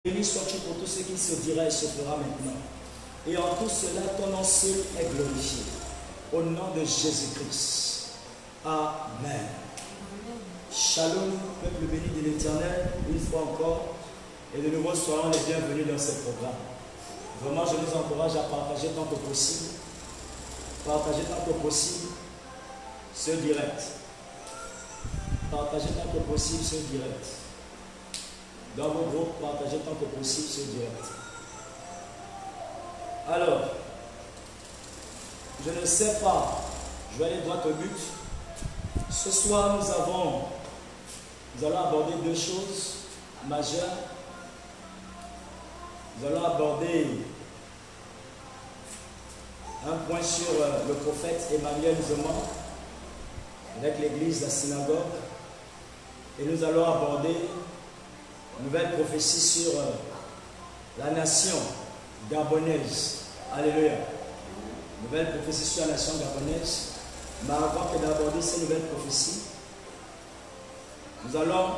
Béni sois-tu pour tout ce qui se dira et se fera maintenant. Et en tout cela, ton nom seul est glorifié. Au nom de Jésus-Christ. Amen. Shalom, peuple béni de l'Éternel, une fois encore. Et de nouveau, soyons les bienvenus dans ce programme. Vraiment, je vous encourage à partager tant que possible. Partagez tant que possible ce direct. Partagez tant que possible ce direct. Dans vos groupes, partagez tant que possible ce direct. Alors, je ne sais pas, je vais aller droit au but. Ce soir, nous allons aborder deux choses majeures. Nous allons aborder un point sur le prophète Emmanuel Zoman avec l'église, la synagogue. Et nous allons aborder une nouvelle prophétie sur la nation gabonaise. Alléluia. Nouvelle prophétie sur la nation gabonaise. Mais avant que d'aborder ces nouvelles prophéties, nous allons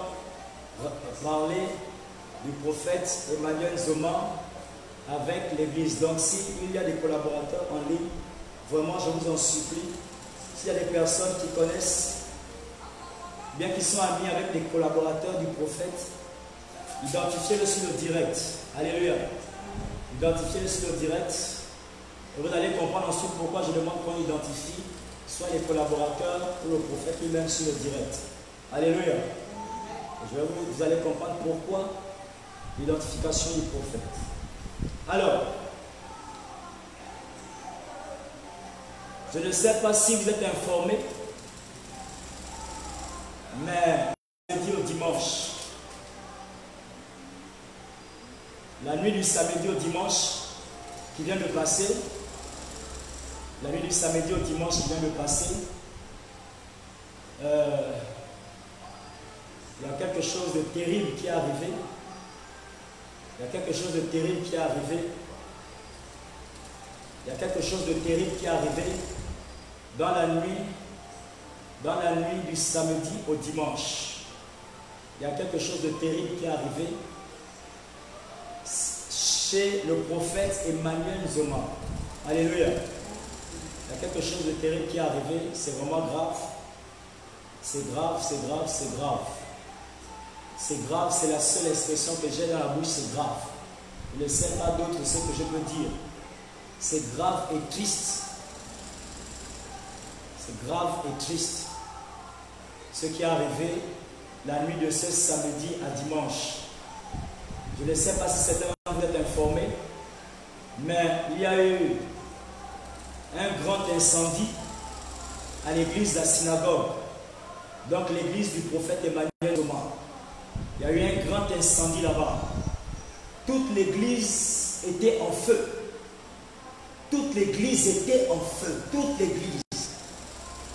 parler du prophète Emmanuel Zoman avec l'église. Donc s'il y a des collaborateurs en ligne, vraiment je vous en supplie, s'il y a des personnes qui connaissent, bien qu'ils soient amis avec des collaborateurs du prophète, identifiez-le sur le direct. Alléluia. Identifiez-le sur le direct. Et vous allez comprendre ensuite pourquoi je demande qu'on identifie soit les collaborateurs ou le prophète lui-même sur le direct. Alléluia. Vous allez comprendre pourquoi l'identification du prophète. Alors, je ne sais pas si vous êtes informés, mais samedi au dimanche, la nuit du samedi au dimanche qui vient de passer, la nuit du samedi au dimanche qui vient de passer, il y a quelque chose de terrible qui est arrivé. Il y a quelque chose de terrible qui est arrivé. Il y a quelque chose de terrible qui est arrivé dans la nuit du samedi au dimanche. Il y a quelque chose de terrible qui est arrivé chez le prophète Emmanuel Zoman. Alléluia. Il y a quelque chose de terrible qui est arrivé. C'est vraiment grave. C'est grave, c'est grave, c'est grave. C'est grave, c'est la seule expression que j'ai dans la bouche, c'est grave. Je ne sais pas d'autre ce que je peux dire. C'est grave et triste. C'est grave et triste. Ce qui est arrivé la nuit de ce samedi à dimanche. Je ne sais pas si certains vous êtes informés, mais il y a eu un grand incendie à l'église de la synagogue. Donc l'église du prophète Emmanuel Zoman. Il y a eu un grand incendie là-bas. Toute l'église était en feu. Toute l'église était en feu. Toute l'église.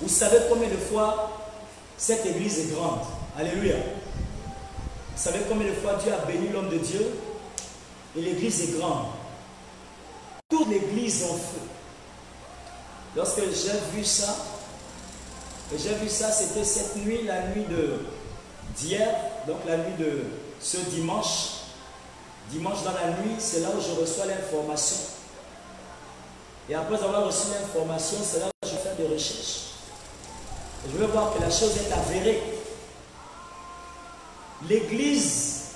Vous savez combien de fois cette église est grande? Alléluia. Vous savez combien de fois Dieu a béni l'homme de Dieu? Et l'église est grande. Toute l'église en feu. Lorsque j'ai vu ça, c'était cette nuit, la nuit d'hier, donc la nuit de ce dimanche. Dimanche dans la nuit, c'est là où je reçois l'information. Et après avoir reçu l'information, c'est là où je fais des recherches. Et je veux voir que la chose est avérée. L'église,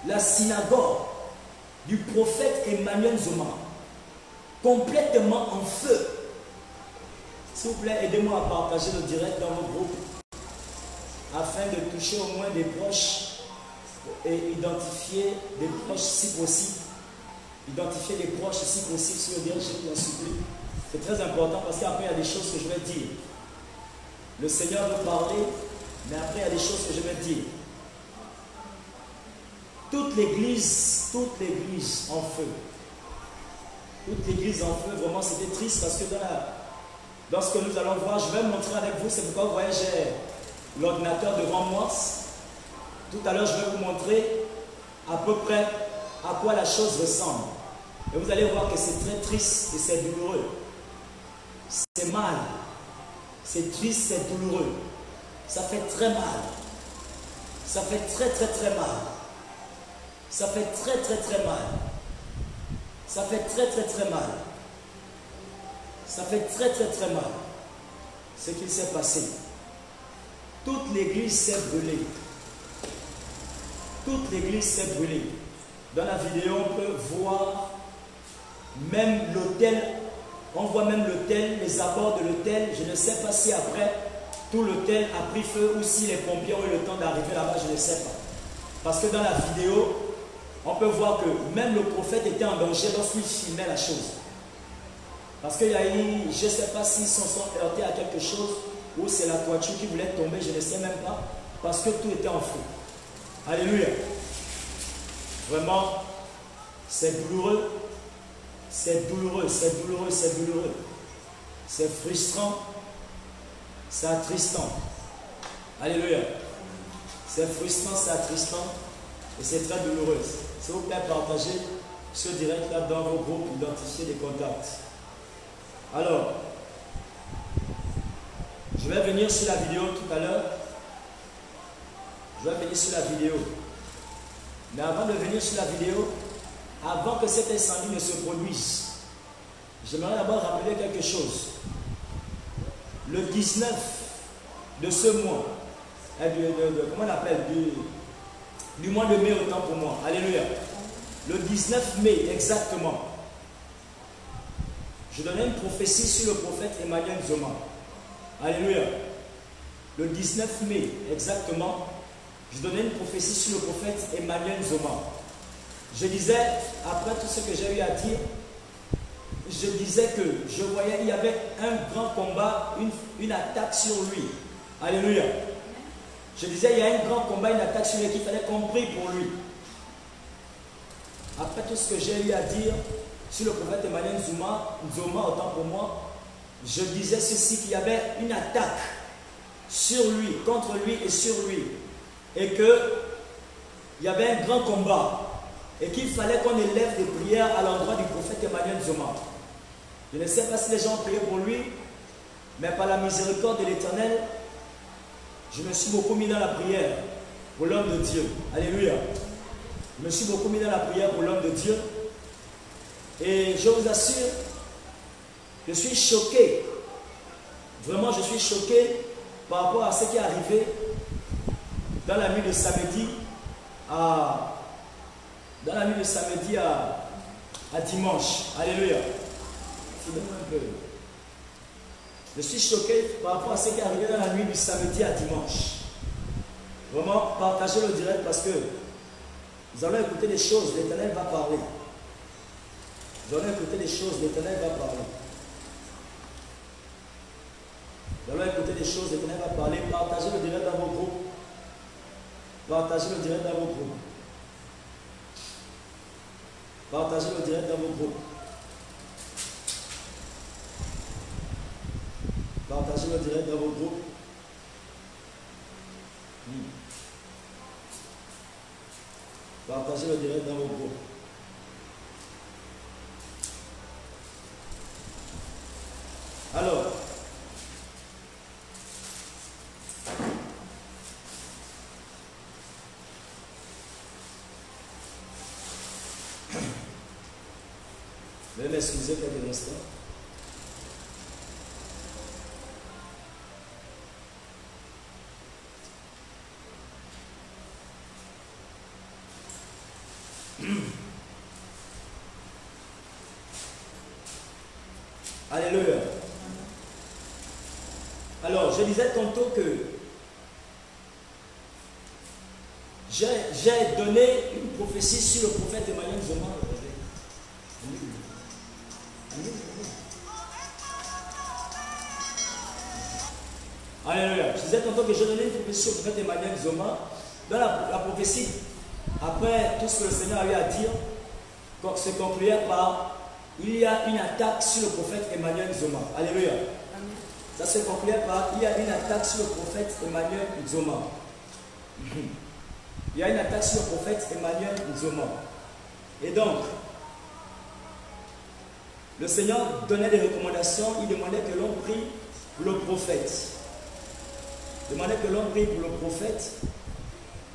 la synagogue du prophète Emmanuel Zoman, complètement en feu. S'il vous plaît, aidez-moi à partager le direct dans votre groupe afin de toucher au moins des proches et identifier des proches si possible. Identifier des proches si possible sur le direct, je vous en supplie. C'est très important parce qu'après il y a des choses que je vais dire. Le Seigneur veut parler, mais après il y a des choses que je vais dire. Toute l'église en feu. Toute l'église en feu, vraiment c'était triste parce que dans ce que nous allons voir, je vais montrer avec vous, c'est pourquoi vous voyez, j'ai l'ordinateur devant moi. Tout à l'heure, je vais vous montrer à peu près à quoi la chose ressemble. Et vous allez voir que c'est très triste et c'est douloureux. C'est mal. C'est triste, c'est douloureux. Ça fait très mal. Ça fait très très très mal. Ça fait très très très mal. Ça fait très très très mal. Ça fait très très très mal ce qui s'est passé. Toute l'église s'est brûlée. Toute l'église s'est brûlée. Dans la vidéo, on peut voir même l'autel. On voit même l'autel, les abords de l'autel. Je ne sais pas si après tout l'autel a pris feu ou si les pompiers ont eu le temps d'arriver là-bas, je ne sais pas. Parce que dans la vidéo, on peut voir que même le prophète était en danger lorsqu'il filmait la chose. Parce qu'il y a eu, je ne sais pas s'ils se sont heurtés à quelque chose ou c'est la toiture qui voulait tomber, je ne sais même pas. Parce que tout était en feu. Alléluia. Vraiment, c'est douloureux. C'est douloureux, c'est douloureux, c'est douloureux. C'est frustrant. C'est attristant. Alléluia. C'est frustrant, c'est attristant. Et c'est très douloureux. S'il vous plaît, partagez ce direct là dans vos groupes, identifiez les contacts. Alors, je vais venir sur la vidéo tout à l'heure. Je vais venir sur la vidéo. Mais avant de venir sur la vidéo, avant que cet incendie ne se produise, j'aimerais d'abord rappeler quelque chose. Le 19 de ce mois, comment on appelle, du mois de mai autant pour moi. Alléluia. Le 19 mai, exactement, je donnais une prophétie sur le prophète Emmanuel Nzoma. Alléluia. Le 19 mai, exactement, je donnais une prophétie sur le prophète Emmanuel Nzoma. Je disais, après tout ce que j'ai eu à dire, je disais que je voyais, il y avait un grand combat, une attaque sur lui. Alléluia. Je disais, il y a un grand combat, une attaque sur lui qu'il fallait qu'on prie pour lui. Après tout ce que j'ai eu à dire sur le prophète Emmanuel Nzoma, autant pour moi, je disais ceci, qu'il y avait une attaque sur lui, contre lui et sur lui. Et qu'il y avait un grand combat. Et qu'il fallait qu'on élève des prières à l'endroit du prophète Emmanuel Nzoma. Je ne sais pas si les gens ont prié pour lui, mais par la miséricorde de l'Éternel, je me suis beaucoup mis dans la prière pour l'homme de Dieu. Alléluia. Je me suis beaucoup mis dans la prière pour l'homme de Dieu. Et je vous assure, je suis choqué. Vraiment, je suis choqué par rapport à ce qui est arrivé dans la nuit de samedi à dimanche. Alléluia. Je suis choqué par rapport à ce qui est arrivé dans la nuit du samedi à dimanche. Vraiment, partagez le direct parce que nous allons écouter des choses, l'Éternel va parler. Nous allons écouter des choses, l'Éternel va parler. Nous allons écouter des choses, l'Éternel va parler. Partagez le direct dans vos groupes. Partagez le direct dans vos groupes. Partagez le direct dans vos groupes. Partagez le direct dans vos groupes. Partagez le direct dans vos groupes. Alors, veuillez m'excuser quelques instants. Alléluia. Alors, je disais tantôt que j'ai donné une prophétie sur le prophète Emmanuel Nzoma. Alléluia. Je disais tantôt que j'ai donné une prophétie sur le prophète Emmanuel Nzoma. Dans la prophétie, après tout ce que le Seigneur a eu à dire, se concluait par il y a une attaque sur le prophète Emmanuel Nzoma. Alléluia. Amen. Ça se concluait par il y a une attaque sur le prophète Emmanuel Nzoma. Il y a une attaque sur le prophète Emmanuel Nzoma. Et donc, le Seigneur donnait des recommandations, il demandait que l'on prie pour le prophète. Il demandait que l'on prie pour le prophète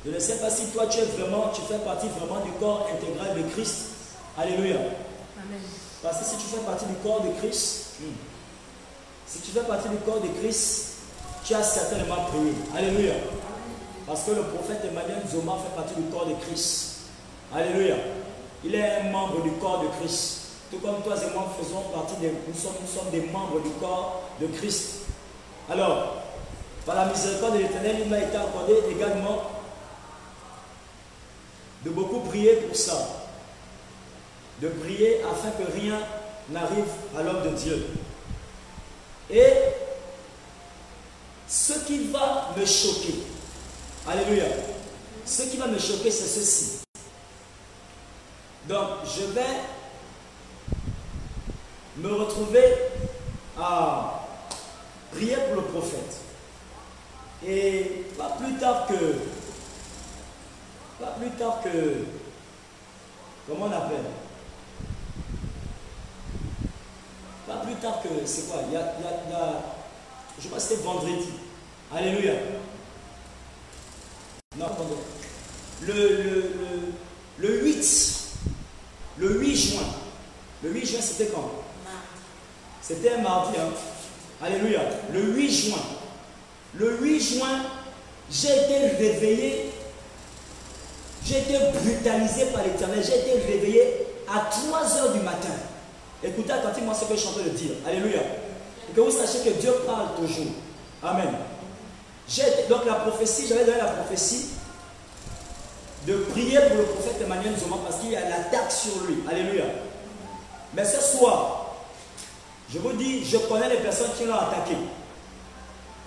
Je ne sais pas si toi tu fais partie vraiment du corps intégral de Christ. Alléluia. Amen. Parce que si tu fais partie du corps de Christ, si tu fais partie du corps de Christ, tu as certainement prié. Alléluia. Parce que le prophète Emmanuel Nzoma fait partie du corps de Christ. Alléluia. Il est un membre du corps de Christ. Tout comme toi et moi faisons partie nous sommes des membres du corps de Christ. Alors, par la miséricorde de l'Éternel, il m'a été accordé également de beaucoup prier pour ça. De prier afin que rien n'arrive à l'homme de Dieu. Et ce qui va me choquer, alléluia, ce qui va me choquer, c'est ceci. Donc, je vais me retrouver à prier pour le prophète. Et pas plus tard que, comment on appelle? Pas plus tard que, c'est quoi? Je crois que c'était vendredi. Alléluia. Non, pardon. Le 8 juin. Le 8 juin, c'était quand? C'était un mardi. Hein? Alléluia. Le 8 juin. Le 8 juin, j'ai été réveillé. J'ai été brutalisé par l'Éternel. J'ai été réveillé à 3 heures du matin. Écoutez attentivement ce que je suis en train de dire. Alléluia. Et que vous sachiez que Dieu parle toujours. Amen. Donc la prophétie, j'avais donné la prophétie de prier pour le prophète Emmanuel Nzoma parce qu'il y a l'attaque sur lui. Alléluia. Mais ce soir, je vous dis, je connais les personnes qui l'ont attaqué.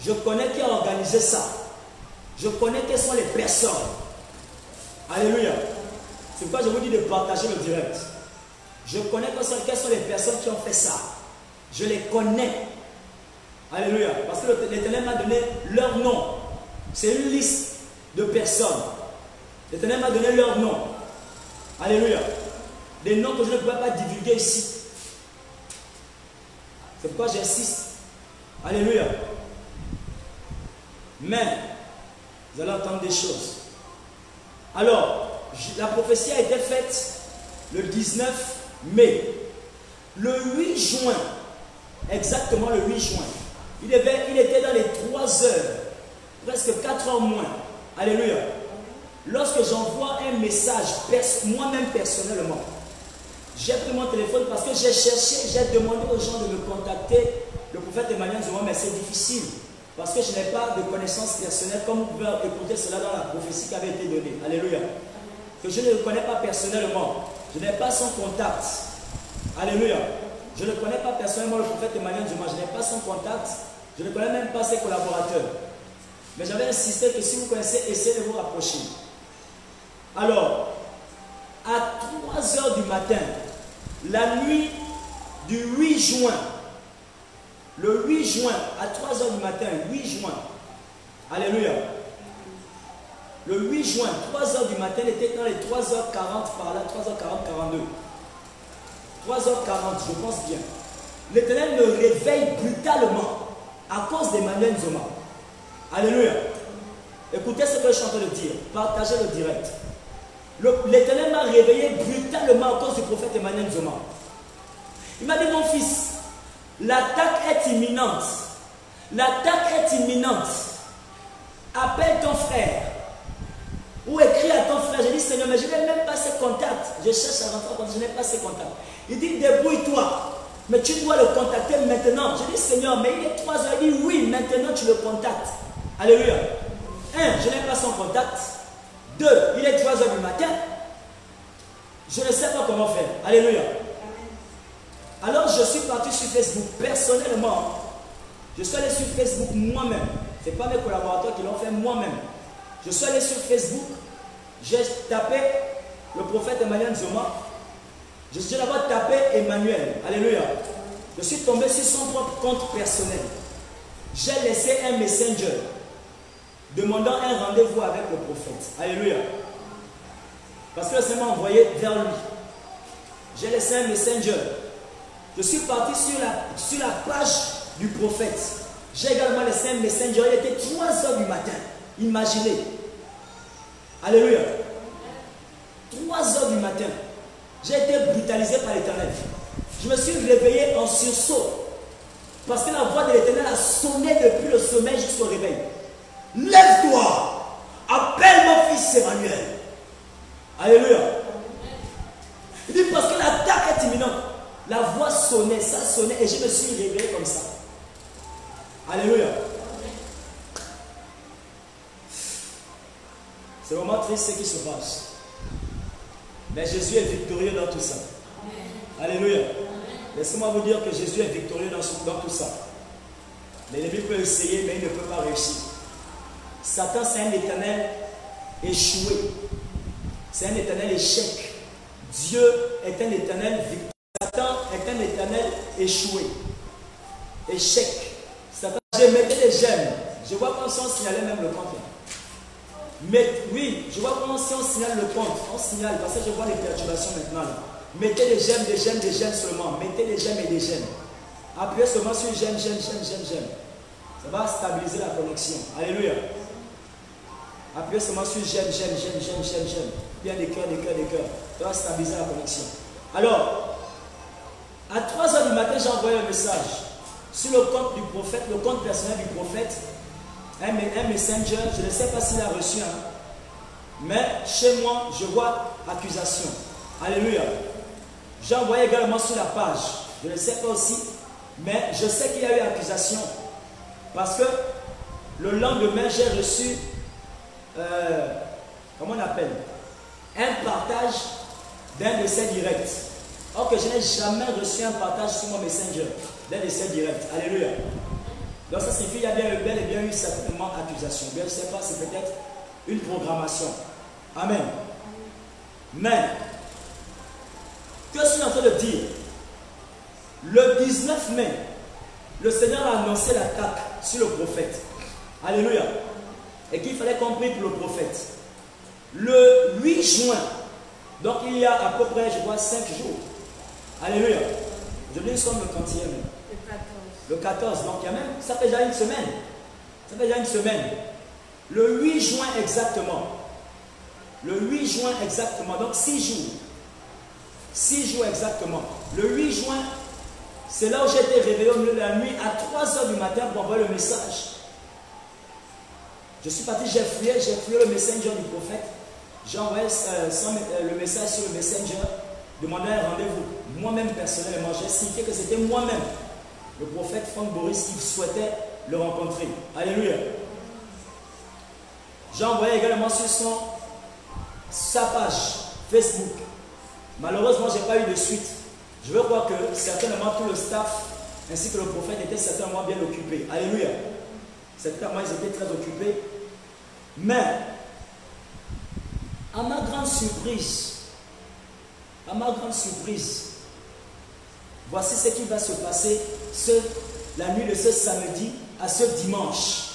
Je connais qui a organisé ça. Je connais quelles sont les personnes. Alléluia. C'est pourquoi je vous dis de partager le direct. Je connais quelles sont les personnes qui ont fait ça. Je les connais. Alléluia. Parce que l'Éternel m'a donné leur nom. C'est une liste de personnes. L'Éternel m'a donné leur nom. Alléluia. Des noms que je ne pourrais pas divulguer ici. C'est pourquoi j'insiste. Alléluia. Mais, vous allez entendre des choses. Alors, la prophétie a été faite le 19 mai. Le 8 juin, exactement le 8 juin, il était dans les 3 heures, presque 4 heures moins. Alléluia. Lorsque j'envoie un message, moi-même personnellement, j'ai pris mon téléphone parce que j'ai cherché, j'ai demandé aux gens de me contacter, le prophète Emmanuel Nzoma, mais c'est difficile. Parce que je n'ai pas de connaissances personnelles, comme vous pouvez écouter cela dans la prophétie qui avait été donnée. Alléluia. Que je ne le connais pas personnellement. Je n'ai pas son contact. Alléluia. Je ne connais pas personnellement le prophète Emmanuel Nzoma. Je n'ai pas son contact. Je ne connais même pas ses collaborateurs. Mais j'avais insisté que si vous connaissez, essayez de vous rapprocher. Alors, à 3 heures du matin, la nuit du 8 juin, le 8 juin, à 3 heures du matin, 8 juin, alléluia. Le 8 juin, 3 heures du matin, il était dans les 3h40 par là, 3h40, 42. 3h40, je pense bien. L'Éternel me réveille brutalement à cause d'Emmanuel Nzoma. Alléluia. Écoutez ce que je suis en train de dire. Partagez le direct. L'Éternel m'a réveillé brutalement à cause du prophète Emmanuel Nzoma. Il m'a dit, mon fils, l'attaque est imminente. L'attaque est imminente. Appelle ton frère. Ou écris à ton frère. J'ai dit, Seigneur, mais je n'ai même pas ses contacts. Je cherche à rentrer quand je n'ai pas ses contacts. Il dit, débrouille-toi. Mais tu dois le contacter maintenant. J'ai dit, Seigneur, mais il est 3 heures. Il dit, oui, maintenant tu le contactes. Alléluia. 1, je n'ai pas son contact. 2, il est 3 heures du matin. Je ne sais pas comment faire. Alléluia. Alors je suis parti sur Facebook. Personnellement, je suis allé sur Facebook moi-même. Ce n'est pas mes collaborateurs qui l'ont fait, moi-même. Je suis allé sur Facebook. J'ai tapé le prophète Emmanuel Nzoma. Je suis d'abord tapé Emmanuel. Alléluia. Je suis tombé sur son propre compte personnel. J'ai laissé un messenger demandant un rendez-vous avec le prophète. Alléluia. Parce que le Seigneur m'a envoyé vers lui. J'ai laissé un messenger. Je suis parti sur la page du prophète. J'ai également laissé un messenger. Il était 3 heures du matin. Imaginez. Alléluia. 3 heures du matin, j'ai été brutalisé par l'Éternel. Je me suis réveillé en sursaut. Parce que la voix de l'Éternel a sonné depuis le sommeil jusqu'au réveil. Lève-toi, appelle mon fils Emmanuel. Alléluia. Il dit parce que l'attaque est imminente. La voix sonnait, ça sonnait et je me suis réveillé comme ça. Alléluia. C'est vraiment triste ce qui se passe. Mais Jésus est victorieux dans tout ça. Alléluia. Laissez-moi vous dire que Jésus est victorieux dans tout ça. L'ennemi peut essayer, mais il ne peut pas réussir. Satan, c'est un éternel échoué. C'est un éternel échec. Dieu est un éternel victorieux. Satan est un éternel échoué. Échec. Satan, je mettais les gemmes. Je vois comment si on signalait même le compte. Mais oui, je vois comment si on signale le compte. On signale parce que je vois les perturbations maintenant. Là. Mettez des gemmes seulement. Mettez des gemmes et des gemmes. Appuyez seulement sur j'aime. Ça va stabiliser la connexion. Alléluia. Appuyez seulement sur j'aime. Bien des cœurs. Ça va stabiliser la connexion. Alors, à 3 heures du matin, j'ai envoyé un message sur le compte du prophète, le compte personnel du prophète, un messenger. Je ne sais pas s'il a reçu mais chez moi, je vois accusation. Alléluia. J'ai envoyé également sur la page. Je ne sais pas aussi, mais je sais qu'il y a eu accusation. Parce que le lendemain, j'ai reçu, comment on appelle, un partage d'un de ces directs. Or que je n'ai jamais reçu un partage sur mon messenger d'un de ces directs. Alléluia. Donc ça signifie qu'il y a bien bel et bien eu certainement accusation. Bien, je ne sais pas, c'est peut-être une programmation. Amen. Mais, que suis-je en train de dire? Le 19 mai, le Seigneur a annoncé l'attaque sur le prophète. Alléluia. Et qu'il fallait qu'on prie pour le prophète. Le 8 juin, donc il y a à peu près, je vois, 5 jours. Alléluia. Aujourd'hui, nous sommes le 30e. Le 14. Donc il y a même, ça fait déjà une semaine. Le 8 juin exactement. Donc 6 jours. 6 jours exactement. Le 8 juin, c'est là où j'ai été réveillé au milieu de la nuit à 3 heures du matin pour envoyer le message. Je suis parti, j'ai fouillé le messenger du prophète. J'ai envoyé le message sur le messenger, demandant un rendez-vous. Moi-même personnellement, j'ai signifié que c'était moi-même, le prophète Franck Boris, qui souhaitait le rencontrer. Alléluia. J'ai envoyé également sur sa page Facebook. Malheureusement, je n'ai pas eu de suite. Je veux croire que certainement tout le staff ainsi que le prophète étaient certainement bien occupés. Alléluia. Certainement, ils étaient très occupés. Mais, à ma grande surprise, voici ce qui va se passer la nuit de ce samedi à ce dimanche.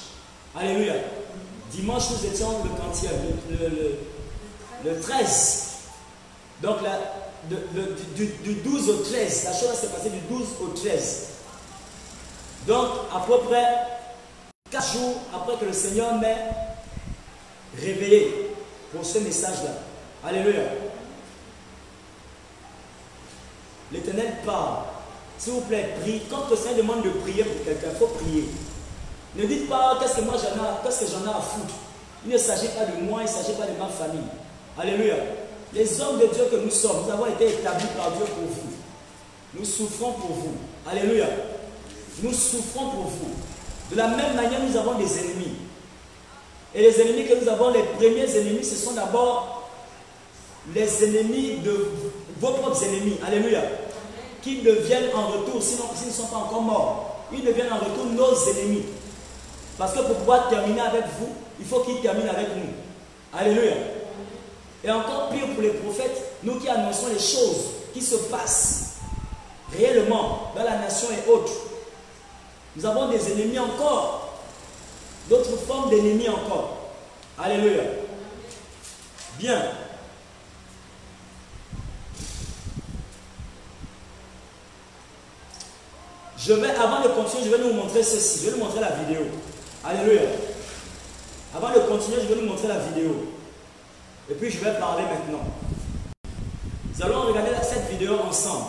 Alléluia. Dimanche, nous étions le 30e, le 13. Donc, du 12 au 13, la chose s'est passée du 12 au 13. Donc, à peu près 4 jours après que le Seigneur m'ait réveillé pour ce message-là. Alléluia. L'Éternel parle. S'il vous plaît, prie. Quand le Seigneur demande de prier pour quelqu'un, il faut prier. Ne dites pas qu'est-ce que j'en ai à foutre. Il ne s'agit pas de moi, il ne s'agit pas de ma famille. Alléluia. Les hommes de Dieu que nous sommes, nous avons été établis par Dieu pour vous. Nous souffrons pour vous. Alléluia. Nous souffrons pour vous. De la même manière, nous avons des ennemis. Et les ennemis que nous avons, les premiers ennemis, ce sont d'abord les ennemis de vos propres ennemis. Alléluia. Qui deviennent en retour, sinon s'ils ne sont pas encore morts, ils deviennent en retour nos ennemis. Parce que pour pouvoir terminer avec vous, il faut qu'ils terminent avec nous. Alléluia. Et encore pire pour les prophètes, nous qui annonçons les choses qui se passent réellement dans la nation et autres. Nous avons des ennemis encore, d'autres formes d'ennemis encore. Alléluia. Bien. Avant de continuer, je vais nous montrer ceci. Je vais nous montrer la vidéo. Alléluia. Avant de continuer, je vais nous montrer la vidéo. Et puis je vais parler maintenant. Nous allons regarder cette vidéo ensemble.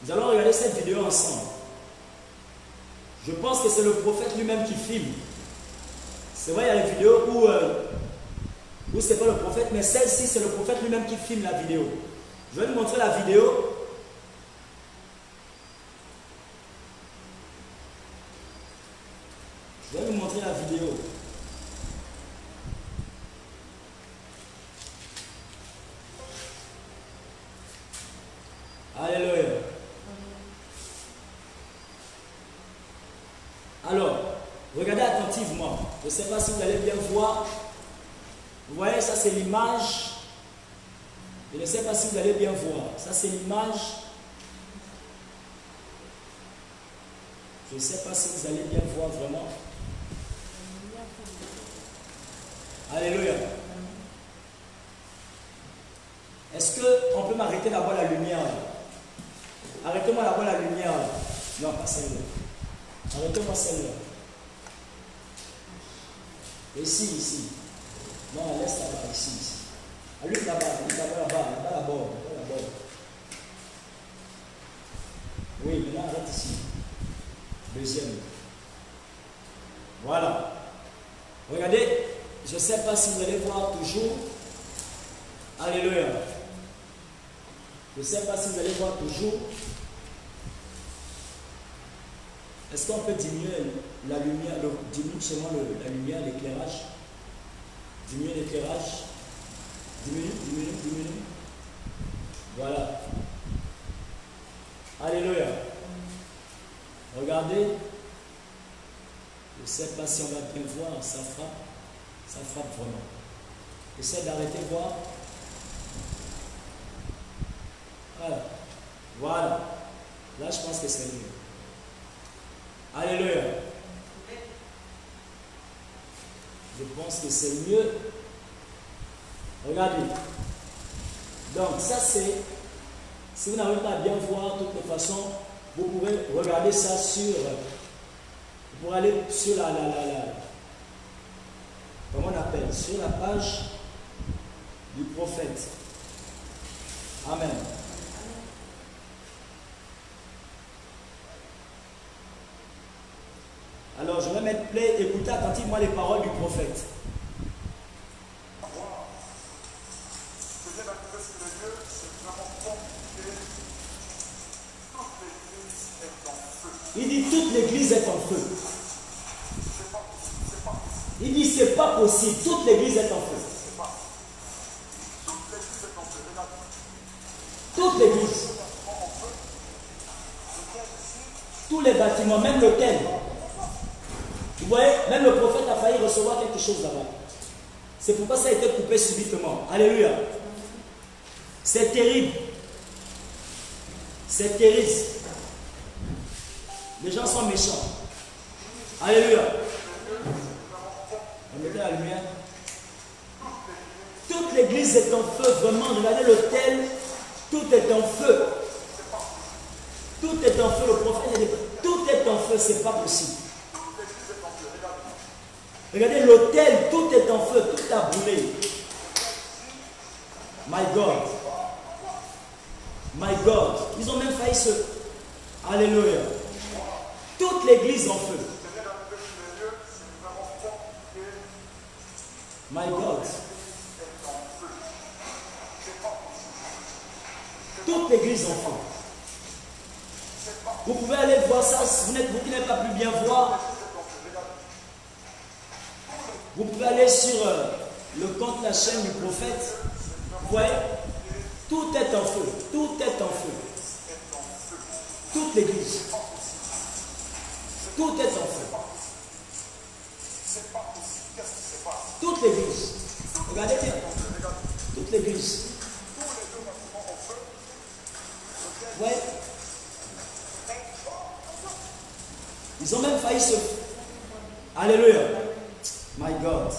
Nous allons regarder cette vidéo ensemble. Je pense que c'est le prophète lui-même qui filme. C'est vrai, il y a des vidéos où ce n'est pas le prophète, mais celle-ci, c'est le prophète lui-même qui filme la vidéo. Je vais vous montrer la vidéo. Je vais vous montrer la vidéo. Alléluia. Alors, regardez attentivement. Je ne sais pas si vous allez bien voir. Vous voyez, ça c'est l'image. Je ne sais pas si vous allez bien voir. Ça c'est l'image. Je ne sais pas si vous allez bien voir vraiment. Alléluia. Est-ce qu'on peut m'arrêter là-bas la lumière? Arrêtez-moi là-bas la lumière. Non, pas celle-là. Arrêtez-moi celle-là. Ici, ici. Non, laisse là-bas, ici, ici. Allume là-bas, là-bas. Oui, maintenant arrête ici. Deuxième. Voilà. Regardez, je ne sais pas si vous allez voir toujours. Alléluia. Je ne sais pas si vous allez voir toujours. Est-ce qu'on peut diminuer la lumière, diminuer seulement la lumière, l'éclairage? Diminuer l'éclairage. Diminue. Voilà. Alléluia. Regardez. Je ne sais pas si on va bien voir, ça frappe vraiment. Essaie d'arrêter de voir. Voilà. Là, je pense que c'est mieux. Alléluia. Je pense que c'est mieux. Regardez. Donc, ça c'est... Si vous n'arrivez pas à bien voir, de toutes les façons, vous pouvez regarder ça sur... Vous pourrez aller sur comment on appelle? Sur la page du prophète. Amen. Alors, je vais mettre play, écoutez attentivement les paroles du prophète. Il dit toute l'église est en feu. Il dit c'est pas possible, toute l'église est en feu. Toute l'église. Tous les bâtiments, même l'hôtel. Vous voyez, même le prophète a failli recevoir quelque chose là-bas. C'est pourquoi ça a été coupé subitement. Alléluia. C'est terrible. C'est terrible. Les gens sont méchants. Alléluia. On mettait la lumière. Toute l'église est en feu. Vraiment, regardez l'autel. Tout est en feu. Tout est en feu. Le prophète a dit, tout est en feu. C'est pas possible. Regardez l'autel. Tout est en feu. Tout a brûlé. My God. My God. Ils ont même failli se... Alléluia. Toute l'église en feu. My God. Toute l'église en feu. Vous pouvez aller voir ça, vous qui n'avez pas pu bien voir. Vous pouvez aller sur le compte, la chaîne du prophète. Vous voyez, tout est en feu. Tout est en feu. Toute l'église. Tout est en feu. Toute l'église. Regardez bien. Toute l'église. Vous voyez? Ils ont même failli se... Alléluia. My God.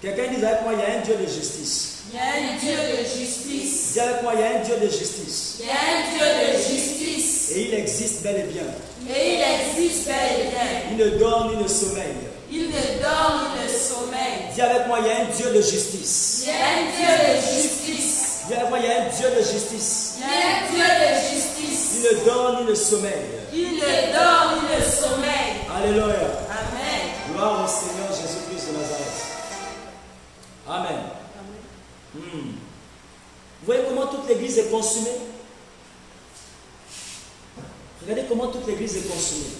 Quelqu'un dit avec moi, il y a un Dieu de justice. Il y a un Dieu de justice. Dis avec moi, il y a un Dieu de justice. Il y a un Dieu de justice. Et il existe bel et bien. Et il existe bel et bien. Il ne dort ni ne sommeille. Il ne dort ni ne sommeille. Dis avec moi, il y a un Dieu de justice. Il y a un Dieu de justice. Dis avec moi, il y a un Dieu de justice. Il y a un Dieu de justice. Il ne dort ni ne sommeille. Il ne dort ni ne sommeille. Alléluia. Amen. Gloire au Seigneur Jésus-Christ de Nazareth. Amen. Vous voyez comment toute l'église est consumée? Regardez comment toute l'église est consumée.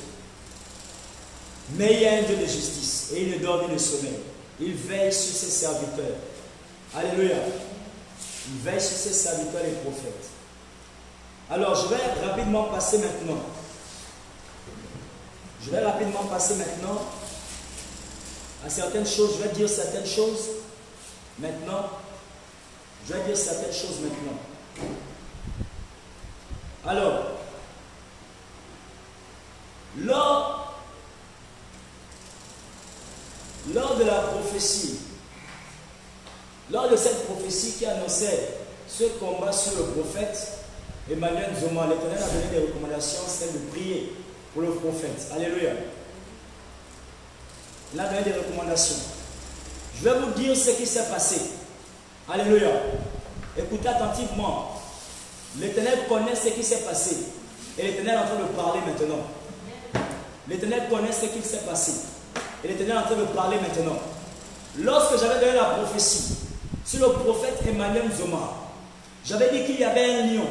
Mais il y a un Dieu de justice et il ne dort ni ne sommeille. Il veille sur ses serviteurs. Alléluia. Il veille sur ses serviteurs et prophètes. Alors, je vais rapidement passer maintenant. À certaines choses. Je vais dire certaines choses maintenant. Alors, lors de la prophétie, lors de cette prophétie qui annonçait ce combat sur le prophète Emmanuel Nzoma, l'Éternel a donné des recommandations, celle de prier pour le prophète. Alléluia. Il a donné des recommandations. Je vais vous dire ce qui s'est passé. Alléluia. Écoutez attentivement. L'Éternel connaît ce qui s'est passé. Et l'Éternel est en train de parler maintenant. L'Éternel connaît ce qui s'est passé. Et l'Éternel est en train de parler maintenant. Lorsque j'avais donné la prophétie sur le prophète Emmanuel Nzoma, j'avais dit qu'il y avait un lion.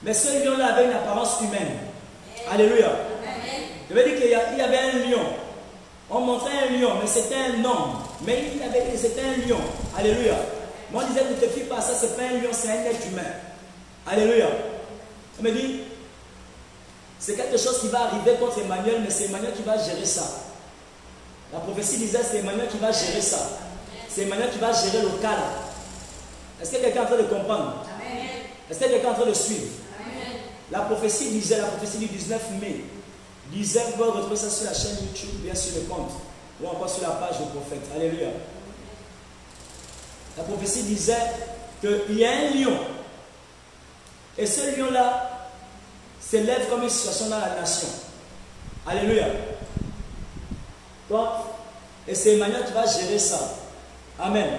Mais ce lion-là avait une apparence humaine. Alléluia. J'avais dit qu'il y avait un lion. On montrait un lion, mais c'était un homme. Mais c'était un lion. Alléluia. Moi, on disait, ne te fie pas à ça, c'est pas un lion, c'est un être humain. Alléluia. On me dit, c'est quelque chose qui va arriver contre Emmanuel, mais c'est Emmanuel qui va gérer ça. La prophétie disait, c'est Emmanuel qui va gérer ça. C'est Emmanuel qui va gérer le cas. Est-ce que quelqu'un est en train de comprendre? Est-ce que quelqu'un est en train de suivre? La prophétie disait, la prophétie du 19 mai, disait, vous pouvez retrouver ça sur la chaîne YouTube, bien sur le compte, ou encore sur la page du prophète. Alléluia. La prophétie disait qu'il y a un lion. Et ce lion-là s'élève comme une situation dans la nation. Alléluia. Donc, et c'est Emmanuel qui va gérer ça. Amen.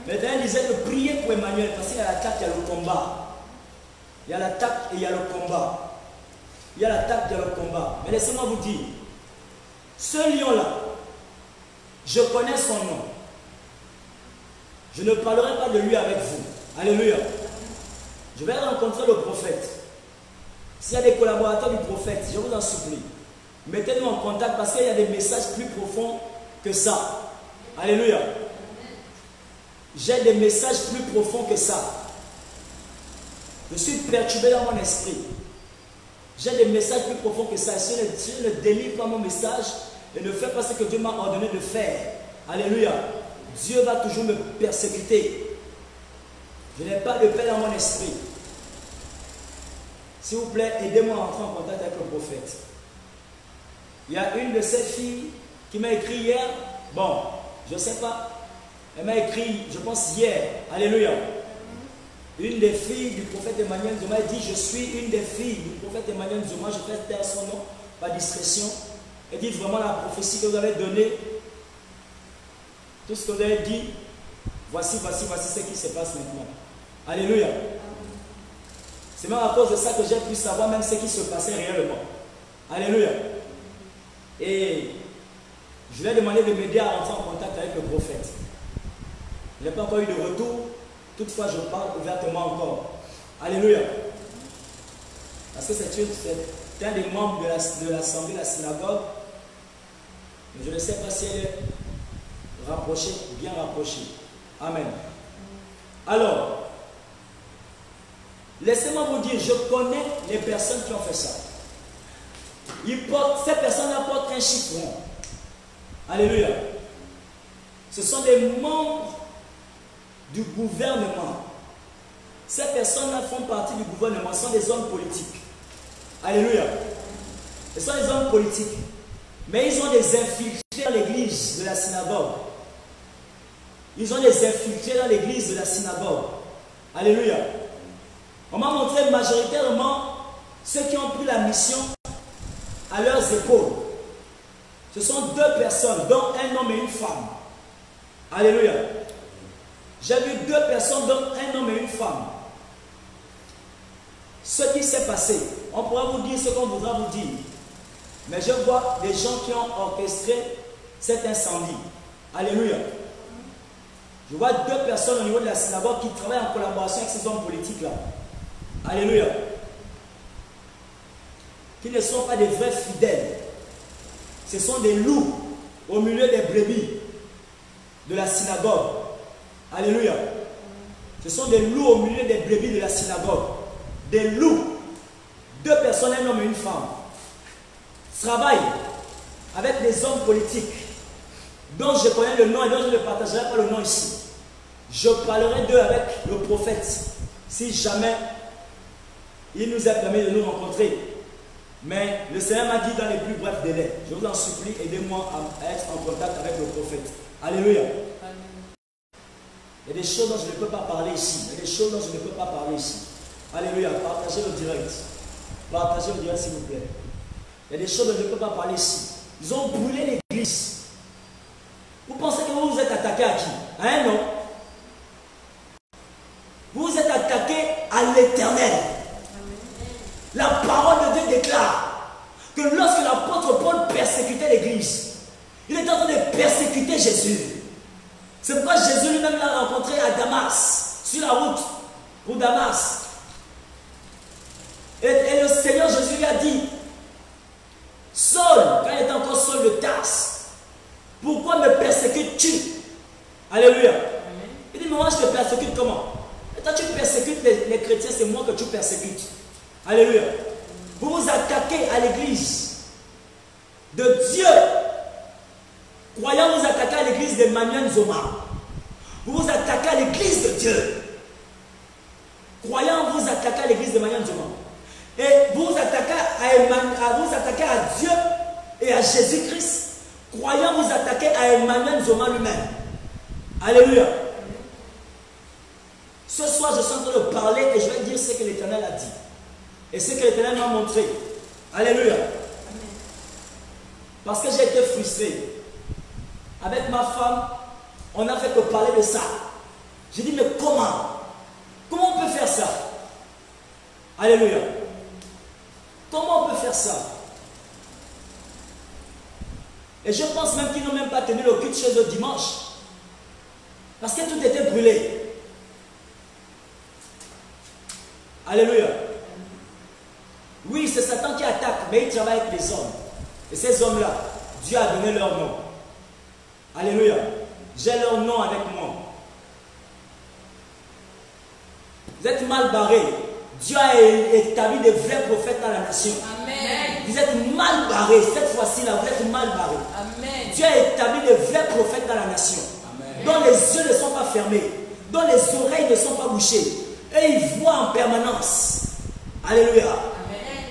Mais l'Éternel disait de prier pour Emmanuel, parce qu'il y a l'attaque, il y a le combat. Il y a l'attaque et il y a le combat. Il y a l'attaque et il y a le combat. Mais laissez-moi vous dire, ce lion-là, je connais son nom. Je ne parlerai pas de lui avec vous. Alléluia. Je vais rencontrer le prophète. S'il y a des collaborateurs du prophète, je vous en supplie, mettez-nous en contact parce qu'il y a des messages plus profonds que ça. Alléluia. J'ai des messages plus profonds que ça. Je suis perturbé dans mon esprit. J'ai des messages plus profonds que ça. Si je ne délivre pas mon message et ne fais pas ce que Dieu m'a ordonné de faire, alléluia, Dieu va toujours me persécuter. Je n'ai pas de paix dans mon esprit. S'il vous plaît, aidez-moi à entrer en contact avec le prophète. Il y a une de ces filles qui m'a écrit hier. Bon, je ne sais pas. Elle m'a écrit, je pense hier. Alléluia. Une des filles du prophète Emmanuel Nzoma dit, je suis une des filles du prophète Emmanuel Nzoma, je fais taire son nom par discrétion. Elle dit vraiment la prophétie que vous avez donnée, tout ce que vous avez dit, voici ce qui se passe maintenant. Alléluia. C'est même à cause de ça que j'ai pu savoir même ce qui se passait réellement. Alléluia. Et je lui ai demandé de m'aider à rentrer en contact avec le prophète. Je n'ai pas encore eu de retour. Toutefois, je parle ouvertement encore. Alléluia. Parce que c'est un des membres de l'assemblée de la synagogue. Mais je ne sais pas si elle est rapprochée ou bien rapprochée. Amen. Alors, laissez-moi vous dire, je connais les personnes qui ont fait ça. Ces personnes apportent un chiffron. Alléluia. Ce sont des membres du gouvernement. Ces personnes-là font partie du gouvernement, ce sont des hommes politiques. Alléluia. Ce sont des hommes politiques. Mais ils ont des infiltrés dans l'église de la synagogue. Ils ont des infiltrés dans l'église de la synagogue. Alléluia. On m'a montré majoritairement ceux qui ont pris la mission à leurs épaules. Ce sont deux personnes, dont un homme et une femme. Alléluia. J'ai vu deux personnes, dont un homme et une femme. Ce qui s'est passé, on pourra vous dire ce qu'on voudra vous dire. Mais je vois des gens qui ont orchestré cet incendie. Alléluia. Je vois deux personnes au niveau de la synagogue qui travaillent en collaboration avec ces hommes politiques-là. Alléluia. Qui ne sont pas des vrais fidèles. Ce sont des loups au milieu des brebis de la synagogue. Alléluia. Ce sont des loups au milieu des brebis de la synagogue. Des loups. Deux personnes, un homme et une femme, travaillent avec des hommes politiques dont je connais le nom et dont je ne partagerai pas le nom ici. Je parlerai d'eux avec le prophète si jamais il nous a permis de nous rencontrer. Mais le Seigneur m'a dit dans les plus brefs délais. Je vous en supplie, aidez-moi à être en contact avec le prophète. Alléluia. Il y a des choses dont je ne peux pas parler ici. Il y a des choses dont je ne peux pas parler ici. Alléluia. Partagez le direct. Partagez le direct s'il vous plaît. Il y a des choses dont je ne peux pas parler ici. Ils ont brûlé l'église. Vous pensez que vous vous êtes attaqué à qui? À un homme. Vous vous êtes attaqué à l'Éternel. La parole de Dieu déclare que lorsque l'apôtre Paul persécutait l'église, il était en train de persécuter Jésus. C'est pourquoi Jésus lui-même l'a rencontré à Damas, sur la route pour Damas. Et le Seigneur Jésus lui a dit, Saul, quand il était encore Saul de Tarse, pourquoi me persécutes-tu? Alléluia. Il dit, mais moi je te persécute comment? Et toi tu persécutes les chrétiens, c'est moi que tu persécutes. Alléluia. Vous vous attaquez à l'église de Dieu. Croyant vous attaquez à l'église d'Emmanuel Zoma. Vous vous attaquez à l'église de Dieu. Croyant vous attaquez à l'église d'Emmanuel Zoma. Et vous vous attaquez à Dieu et à Jésus-Christ. Croyant vous attaquez à Emmanuel Zoma lui-même. Alléluia. Ce soir, je suis en train de parler et je vais dire ce que l'Éternel a dit. Et ce que l'Éternel m'a montré. Alléluia. Parce que j'ai été frustré. Avec ma femme, on n'a fait que parler de ça. J'ai dit, mais comment? Comment on peut faire ça? Alléluia. Comment on peut faire ça? Et je pense même qu'ils n'ont même pas tenu le culte chez eux dimanche. Parce que tout était brûlé. Alléluia. Oui, c'est Satan qui attaque, mais il travaille avec les hommes. Et ces hommes-là, Dieu a donné leur nom. Alléluia. J'ai leur nom avec moi. Vous êtes mal barrés. Dieu a établi des vrais prophètes dans la nation. Amen. Vous êtes mal barrés. Cette fois-ci-là, vous êtes mal barrés. Amen. Dieu a établi des vrais prophètes dans la nation. Amen. Dont les yeux ne sont pas fermés. Dont les oreilles ne sont pas bouchées. Et ils voient en permanence. Alléluia. Amen.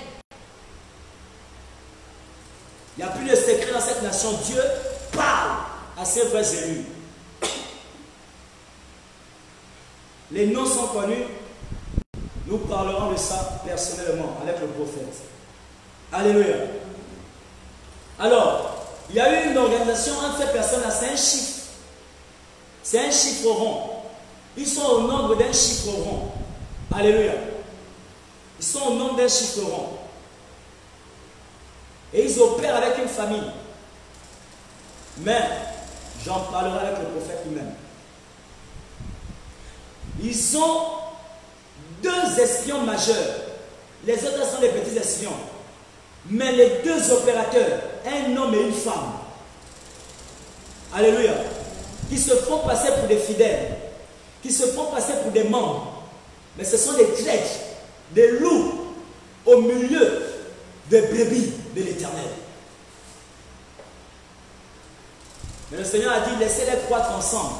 Il n'y a plus de secret dans cette nation. Dieu parle à ses vrais élus. Les noms sont connus. Nous parlerons de ça personnellement avec le prophète. Alléluia. Alors, il y a eu une organisation entre ces personnes-là. C'est un chiffre. C'est un chiffre rond. Ils sont au nombre d'un chiffre rond. Alléluia. Ils sont au nombre d'un chiffre rond. Et ils opèrent avec une famille. Mais, j'en parlerai avec le prophète lui-même. Ils ont deux espions majeurs. Les autres sont des petits espions. Mais les deux opérateurs, un homme et une femme. Alléluia. Qui se font passer pour des fidèles. Qui se font passer pour des membres. Mais ce sont des traîtres, des loups au milieu des brebis de l'Éternel. Mais le Seigneur a dit, laissez-les croître ensemble.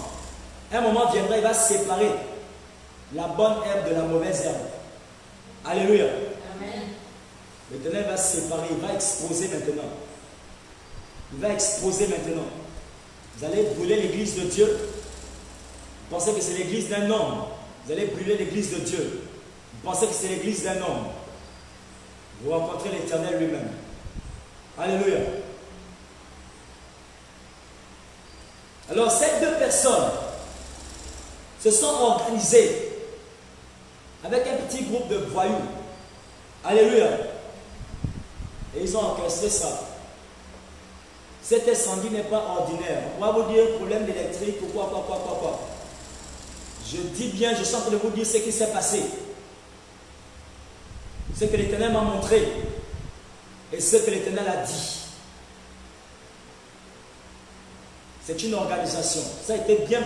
Un moment viendra, il va séparer la bonne herbe de la mauvaise herbe. Alléluia. Amen. L'Éternel va séparer, il va exposer maintenant. Il va exposer maintenant. Vous allez brûler l'église de Dieu. Vous pensez que c'est l'église d'un homme. Vous allez brûler l'église de Dieu. Vous pensez que c'est l'église d'un homme. Vous rencontrez l'Éternel lui-même. Alléluia. Alors ces deux personnes se sont organisées avec un petit groupe de voyous. Alléluia. Et ils ont orchestré ça. Cet incendie n'est pas ordinaire. On va vous dire problème d'électrique ou quoi. Je dis bien, je suis en train de vous dire ce qui s'est passé. Ce que l'Éternel m'a montré et ce que l'Éternel a dit. C'est une organisation. Ça a été bien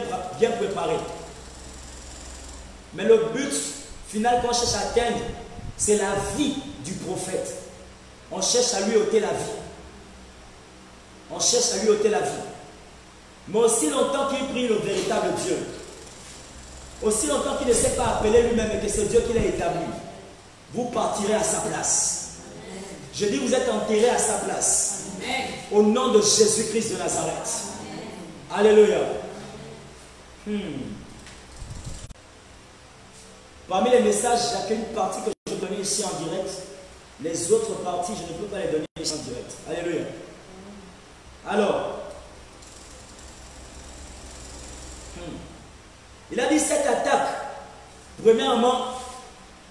préparé. Mais le but final qu'on cherche à atteindre, c'est la vie du prophète. On cherche à lui ôter la vie. On cherche à lui ôter la vie. Mais aussi longtemps qu'il prie le véritable Dieu, aussi longtemps qu'il ne s'est pas appelé lui-même et que c'est Dieu qui l'a établi, vous partirez à sa place. Je dis, vous êtes enterrés à sa place. Au nom de Jésus-Christ de Nazareth. Alléluia. Parmi les messages, il n'y a qu'une partie que je peux donner ici en direct. Les autres parties, je ne peux pas les donner ici en direct. Alléluia. Alors, il a dit cette attaque, premièrement,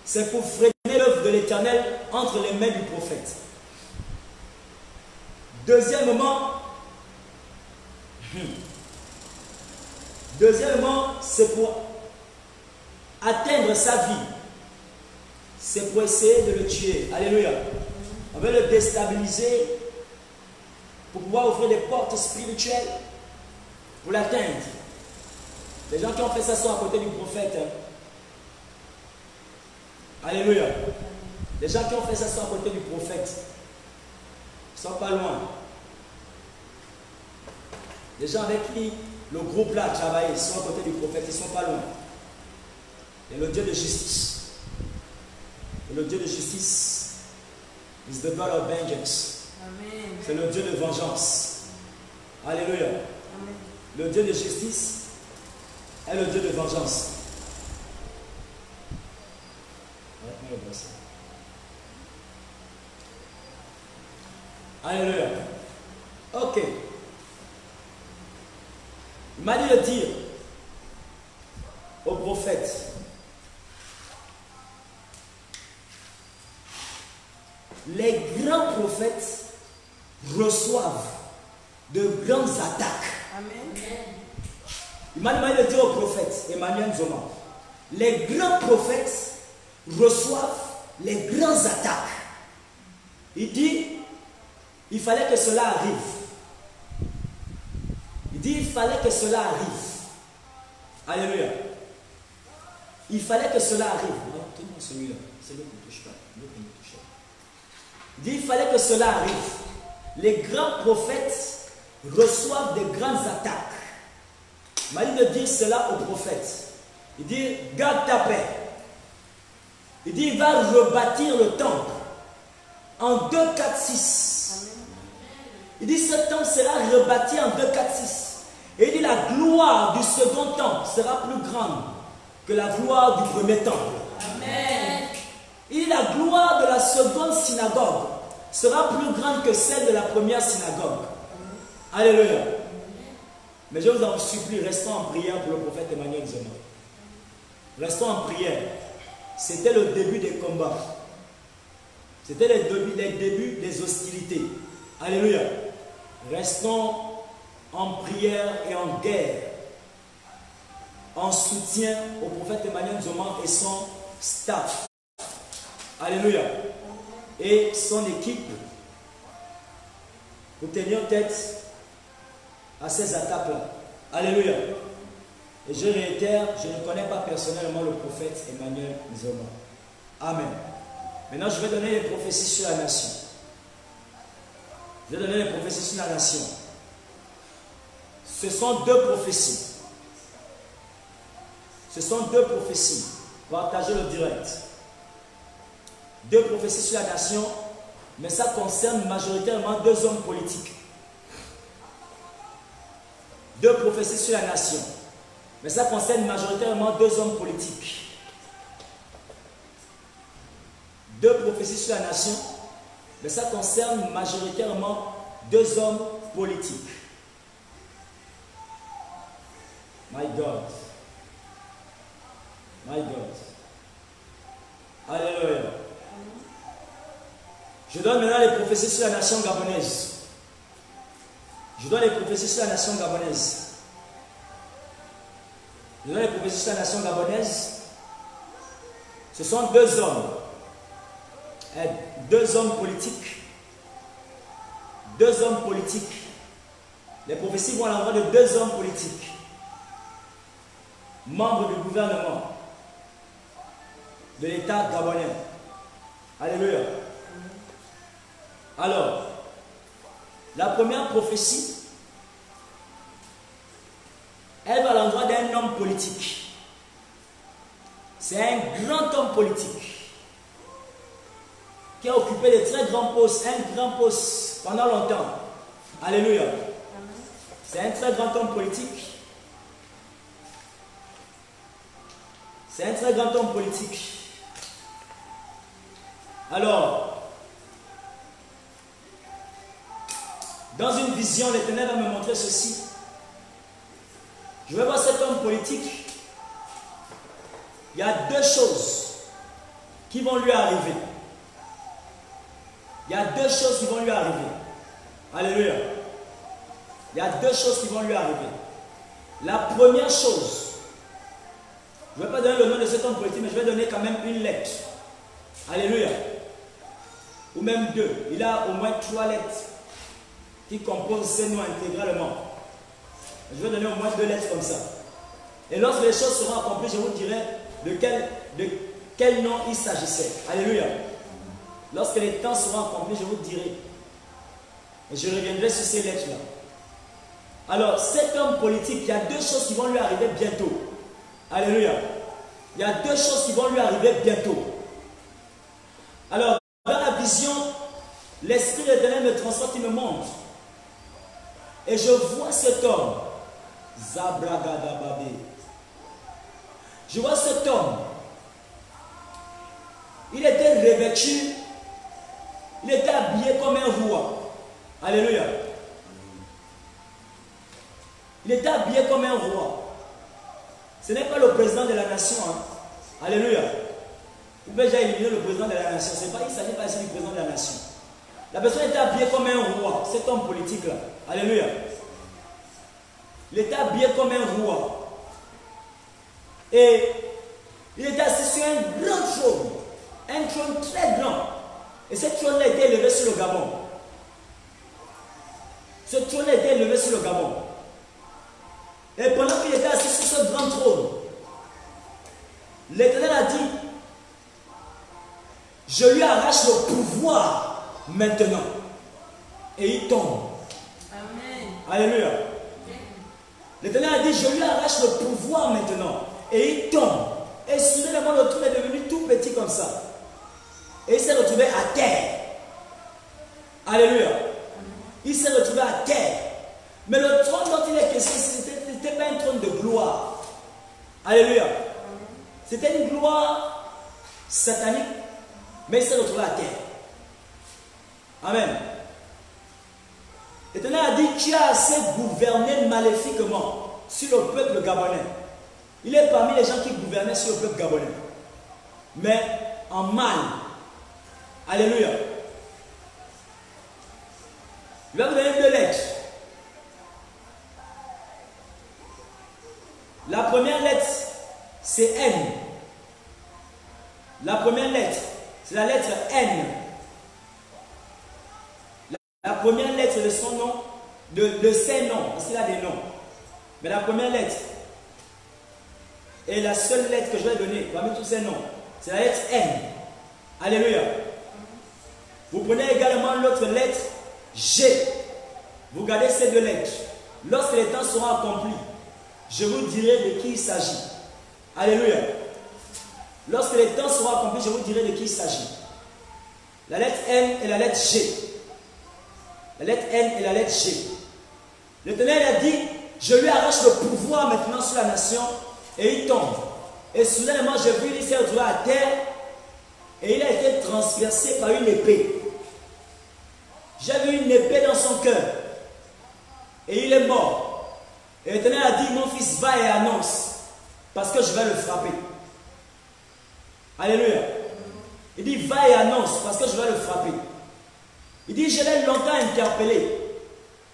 c'est pour freiner l'œuvre de l'Éternel entre les mains du prophète. Deuxièmement, c'est pour atteindre sa vie. C'est pour essayer de le tuer. Alléluia. On veut le déstabiliser pour pouvoir ouvrir des portes spirituelles pour l'atteindre. Les gens qui ont fait ça sont à côté du prophète. Alléluia. Les gens qui ont fait ça sont à côté du prophète. Ils ne sont pas loin. Les gens avec qui le groupe là a travaillé, ils sont à côté du prophète, ils ne sont pas loin. Et le Dieu de justice. Et le Dieu de justice is the God of vengeance. C'est le Dieu de vengeance. Alléluia. Amen. Le Dieu de justice est le Dieu de vengeance. Alléluia. Ok. Il m'a dit de dire au prophète, les grands prophètes reçoivent de grandes attaques. Amen. Il m'a demandé de dire au prophète Emmanuel Zoma, les grands prophètes reçoivent les grandes attaques. Il dit, il fallait que cela arrive. Il dit, il fallait que cela arrive. Alléluia. Il fallait que cela arrive. Tenez celui-là, c'est le qui ne touche pas. Il dit, il fallait que cela arrive. Les grands prophètes reçoivent de grandes attaques. Il m'a dit de dire cela au prophète. Il dit, garde ta paix. Il dit, il va rebâtir le temple en 2, 4, 6. Il dit, ce temple sera rebâti en 2, 4, 6. Et il dit, la gloire du second temple sera plus grande que la gloire du premier temple. Amen. Il dit, la gloire de la seconde synagogue sera plus grande que celle de la première synagogue. Alléluia. Mais je vous en supplie, restons en prière pour le prophète Emmanuel Zoma. Restons en prière. C'était le début des combats. C'était les débuts des hostilités. Alléluia. Restons en prière et en guerre, en soutien au prophète Emmanuel Zoma et son staff. Alléluia. Et son équipe pour tenir tête à ces attaques-là. Alléluia. Et je réitère, je ne connais pas personnellement le prophète Emmanuel Zoma. Amen. Maintenant, je vais donner les prophéties sur la nation. Je vais donner les prophéties sur la nation. Ce sont deux prophéties. Ce sont deux prophéties. Partagez le direct. Deux prophéties sur la nation, mais ça concerne majoritairement deux hommes politiques. Deux prophéties sur la nation, mais ça concerne majoritairement deux hommes politiques. Deux prophéties sur la nation, mais ça concerne majoritairement deux hommes politiques. My God. My God. Alléluia. Je donne maintenant les prophéties sur la nation gabonaise. Je donne les prophéties sur la nation gabonaise. Je donne les prophéties sur la nation gabonaise. Ce sont deux hommes. Deux hommes politiques. Deux hommes politiques. Les prophéties vont à l'endroit de deux hommes politiques. Membres du gouvernement de l'État gabonais. Alléluia. Alors, la première prophétie, elle va à l'endroit d'un homme politique. C'est un grand homme politique qui a occupé de très grands postes, un grand poste pendant longtemps. Alléluia. C'est un très grand homme politique. C'est un très grand homme politique. Alors, dans une vision, l'Éternel va me montrer ceci. Je vais voir cet homme politique. Il y a deux choses qui vont lui arriver. Il y a deux choses qui vont lui arriver. Alléluia. Il y a deux choses qui vont lui arriver. La première chose, je ne vais pas donner le nom de cet homme politique, mais je vais donner quand même une lettre. Alléluia. Ou même deux. Il a au moins 3 lettres qui composent ces noms intégralement. Je vais donner au moins 2 lettres comme ça. Et lorsque les choses seront accomplies, je vous dirai de quel nom il s'agissait. Alléluia. Lorsque les temps seront accomplis, je vous dirai. Et je reviendrai sur ces lettres-là. Alors, cet homme politique, il y a deux choses qui vont lui arriver bientôt. Alléluia. Il y a deux choses qui vont lui arriver bientôt. Alors, dans la vision, l'Esprit de l'Éternel me transporte, il me montre. Et je vois cet homme. Zabragadababé. Je vois cet homme. Il était revêtu. Il était habillé comme un roi. Alléluia. Il était habillé comme un roi. Ce n'est pas le président de la nation. Hein. Alléluia. Vous pouvez déjà éliminer le président de la nation. Il ne s'agit pas ici du président de la nation. La personne était habillée comme un roi. Cet homme politique-là. Alléluia. Il était habillé comme un roi. Et il était assis sur un grand trône. Un trône très grand. Et ce trône a été élevé sur le Gabon. Ce trône a été élevé sur le Gabon. Et pendant qu'il était assis sur ce grand trône, l'Éternel a dit, je lui arrache le pouvoir maintenant. Et il tombe. Amen. Alléluia. L'Éternel a dit, je lui arrache le pouvoir maintenant. Et il tombe. Et soudainement, le trône est devenu tout petit comme ça. Et il s'est retrouvé à terre. Alléluia. Il s'est retrouvé à terre. Mais le trône dont il est question, ce n'était pas un trône de gloire. Alléluia. C'était une gloire satanique. Mais il s'est retrouvé à terre. Amen. L'Éternel a dit, tu as assez gouverné maléfiquement sur le peuple gabonais. Il est parmi les gens qui gouvernaient sur le peuple gabonais. Mais en mal. Alléluia. Je vais vous donner 2 lettres. La première lettre, c'est N. La première lettre, c'est la lettre N. La première lettre de son nom, de ses noms, parce qu'il a des noms. Mais la première lettre, et la seule lettre que je vais donner parmi tous ces noms, c'est la lettre N. Alléluia. Vous prenez également l'autre lettre G. Vous gardez ces 2 lettres. Lorsque les temps seront accomplis, je vous dirai de qui il s'agit. Alléluia. Lorsque les temps seront accomplis, je vous dirai de qui il s'agit. La lettre N et la lettre G. La lettre N et la lettre G. L'Éternel a dit, je lui arrache le pouvoir maintenant sur la nation et il tombe. Et soudainement, j'ai vu, il s'est retrouvé à terre et il a été transpercé par une épée. J'ai vu une épée dans son cœur et il est mort. Et l'Éternel a dit, mon fils, va et annonce, parce que je vais le frapper. Alléluia. Il dit, va et annonce, parce que je vais le frapper. Il dit, je l'ai longtemps interpellé,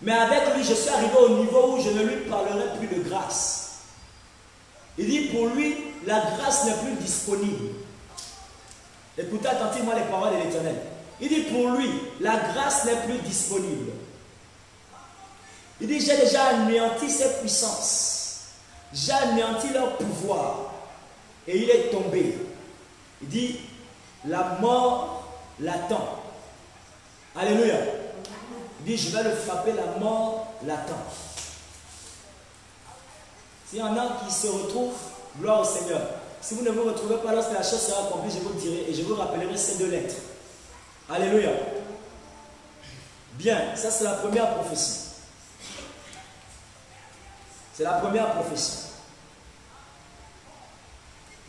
mais avec lui, je suis arrivé au niveau où je ne lui parlerai plus de grâce. Il dit, pour lui, la grâce n'est plus disponible. Écoutez attentivement les paroles de l'Éternel. Il dit, pour lui, la grâce n'est plus disponible. Il dit, j'ai déjà anéanti ses puissances. J'ai anéanti leur pouvoir. Et il est tombé. Il dit, la mort l'attend. Alléluia. Il dit, je vais le frapper, la mort l'attend. S'il y en a qui se retrouvent, gloire au Seigneur. Si vous ne vous retrouvez pas lorsque la chose sera accomplie, je vous dirai et je vous rappellerai ces deux lettres. Alléluia. Bien, ça c'est la première prophétie. C'est la première prophétie.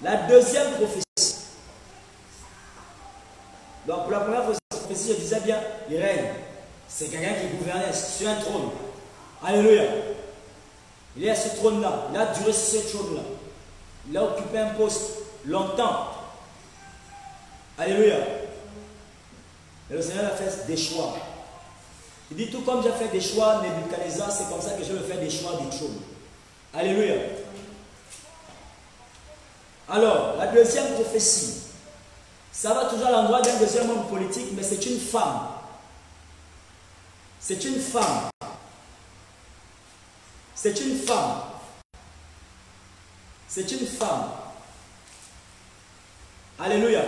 La deuxième prophétie. Donc pour la première prophétie, je disais bien, il règne. C'est quelqu'un qui gouvernait sur un trône. Alléluia. Il est à ce trône-là. Il a duré sur ce trône-là. Il a occupé un poste longtemps. Alléluia. Et le Seigneur a fait des choix. Il dit, tout comme j'ai fait des choix, Nebuchadnezzar, c'est comme ça que je vais faire des choix du trône. Alléluia. Alors, la deuxième prophétie, ça va toujours à l'endroit d'un deuxième homme politique, mais c'est une femme. C'est une femme. C'est une femme. C'est une femme. Alléluia.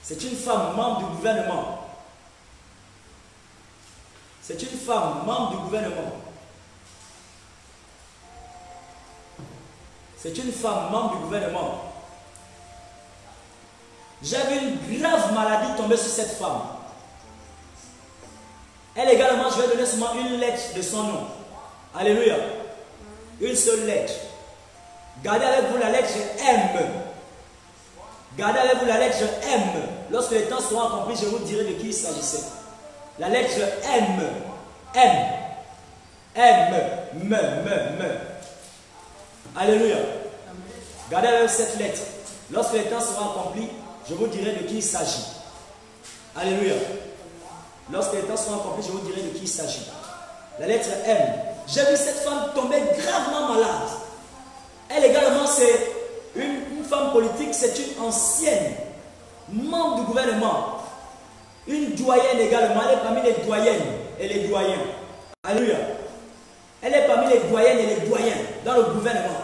C'est une femme, membre du gouvernement. C'est une femme, membre du gouvernement. C'est une femme, membre du gouvernement. J'avais une grave maladie tombée sur cette femme. Elle également, je vais donner seulement une lettre de son nom. Alléluia. Une seule lettre. Gardez avec vous la lettre M. Gardez avec vous la lettre M. Lorsque les temps seront accomplis, je vous dirai de qui il s'agissait. La lettre M. M. M. Alléluia. Gardez avec cette lettre. Lorsque les temps seront accomplis, je vous dirai de qui il s'agit. Alléluia. Lorsque les temps seront accomplis, je vous dirai de qui il s'agit. La lettre M. J'ai vu cette femme tomber gravement malade. Elle également, c'est une femme politique, c'est une ancienne membre du gouvernement. Une doyenne également, elle est parmi les doyennes et les doyens. Alléluia. Elle est parmi les doyennes et les doyens dans le gouvernement.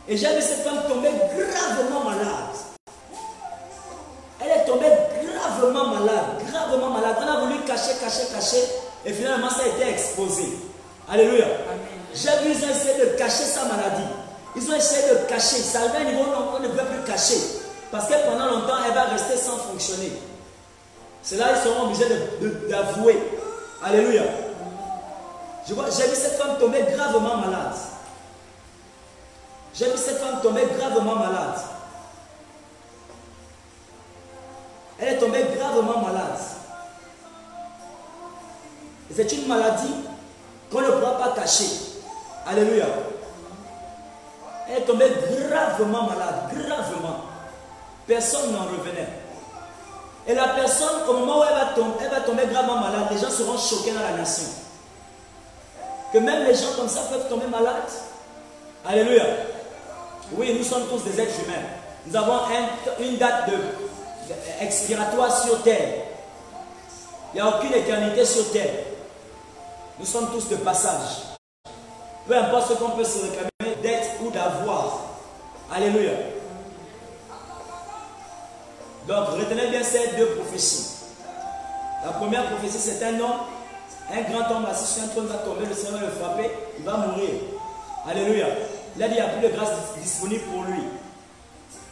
Et j'ai vu cette femme tomber gravement malade. Elle est tombée gravement malade, gravement malade. On a voulu cacher, et finalement ça a été exposé. Alléluia. J'ai vu, ils ont essayé de cacher sa maladie. Ils ont essayé de cacher. Ça arrive à un niveau où on ne peut plus cacher. Parce que pendant longtemps, elle va rester sans fonctionner. C'est là qu'ils seront obligés d'avouer. Alléluia. J'ai vu cette femme tomber gravement malade. J'ai vu cette femme tomber gravement malade. Elle est tombée gravement malade. C'est une maladie qu'on ne pourra pas cacher. Alléluia. Elle est tombée gravement malade. Gravement. Personne n'en revenait. Et la personne, au moment où elle va tomber gravement malade, les gens seront choqués dans la nation. Que même les gens comme ça peuvent tomber malades. Alléluia. Oui, nous sommes tous des êtres humains. Nous avons une date expiratoire sur terre. Il n'y a aucune éternité sur terre. Nous sommes tous de passage. Peu importe ce qu'on peut se réclamer d'être ou d'avoir. Alléluia. Donc, retenez bien ces deux prophéties. La première prophétie, c'est un homme, un grand homme assis sur un trône va tomber, le Seigneur va le frapper, il va mourir. Alléluia. Il a dit, il n'y a plus de grâce disponible pour lui.